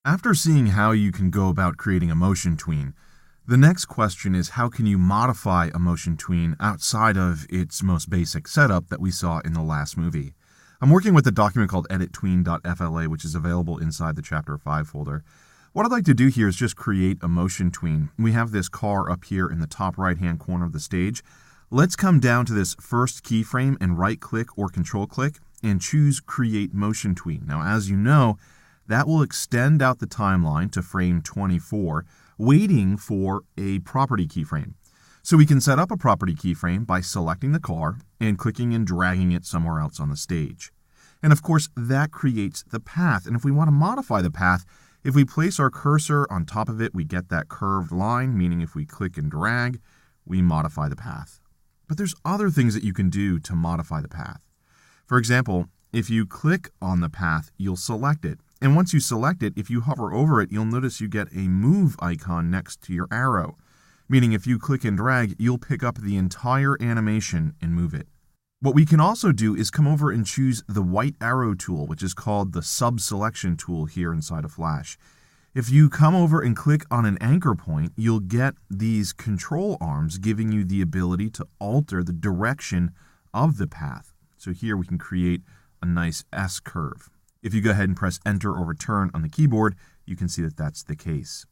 After seeing how you can go about creating a motion tween, the next question is how can you modify a motion tween outside of its most basic setup that we saw in the last movie. I'm working with a document called edittween.fla, which is available inside the Chapter 5 folder. What I'd like to do here is just create a motion tween. We have this car up here in the top right-hand corner of the stage. Let's come down to this first keyframe and right-click or control-click and choose Create Motion Tween. Now, as you know, that will extend out the timeline to frame 24, waiting for a property keyframe. So we can set up a property keyframe by selecting the car and clicking and dragging it somewhere else on the stage. And of course, that creates the path. And if we want to modify the path, if we place our cursor on top of it, we get that curved line, meaning if we click and drag, we modify the path. But there's other things that you can do to modify the path. For example, if you click on the path, you'll select it. And once you select it, if you hover over it, you'll notice you get a move icon next to your arrow, meaning if you click and drag, you'll pick up the entire animation and move it. What we can also do is come over and choose the white arrow tool, which is called the sub-selection tool here inside of Flash. If you come over and click on an anchor point, you'll get these control arms giving you the ability to alter the direction of the path. So here we can create a nice S-curve. If you go ahead and press Enter or Return on the keyboard, you can see that that's the case.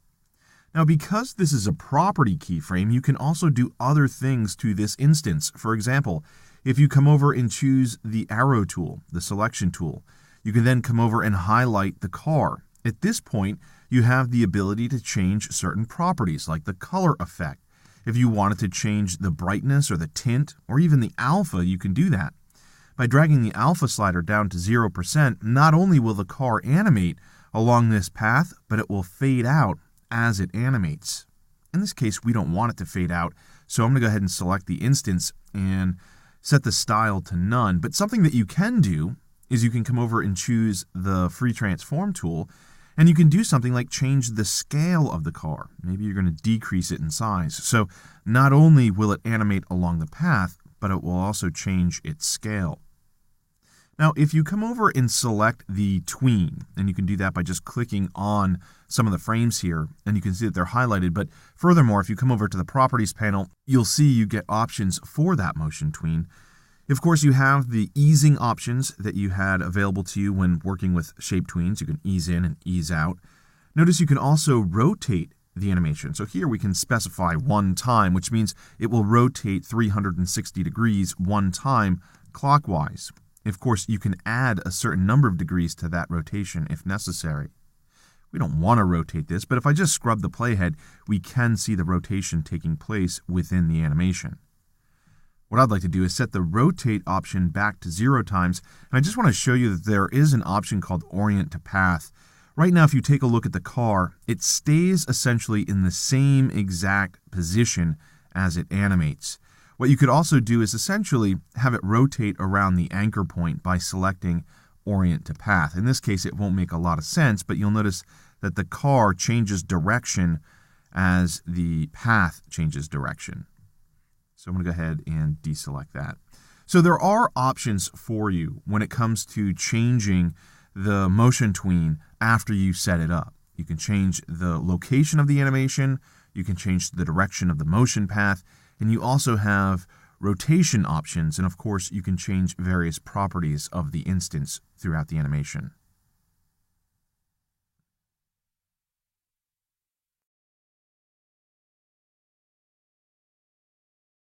Now, because this is a property keyframe, you can also do other things to this instance. For example, if you come over and choose the arrow tool, the selection tool, you can then come over and highlight the car. At this point, you have the ability to change certain properties, like the color effect. If you wanted to change the brightness or the tint, or even the alpha, you can do that. By dragging the alpha slider down to 0%, not only will the car animate along this path, but it will fade out as it animates. In this case, we don't want it to fade out, so I'm going to go ahead and select the instance and set the style to none. But something that you can do is you can come over and choose the Free Transform tool, and you can do something like change the scale of the car. Maybe you're going to decrease it in size. So not only will it animate along the path, but it will also change its scale. Now, if you come over and select the tween, and you can do that by just clicking on some of the frames here, and you can see that they're highlighted, but furthermore, if you come over to the Properties panel, you'll see you get options for that motion tween. Of course, you have the easing options that you had available to you when working with shape tweens. You can ease in and ease out. Notice you can also rotate the animation. So here we can specify one time, which means it will rotate 360 degrees one time clockwise. Of course, you can add a certain number of degrees to that rotation if necessary. We don't want to rotate this, but if I just scrub the playhead, we can see the rotation taking place within the animation. What I'd like to do is set the rotate option back to 0 times, and I just want to show you that there is an option called Orient to Path. Right now, if you take a look at the car, it stays essentially in the same exact position as it animates. What you could also do is essentially have it rotate around the anchor point by selecting Orient to Path. In this case, it won't make a lot of sense, but you'll notice that the car changes direction as the path changes direction. So I'm going to go ahead and deselect that. So there are options for you when it comes to changing the motion tween after you set it up. You can change the location of the animation, you can change the direction of the motion path, and you also have rotation options, and of course you can change various properties of the instance throughout the animation.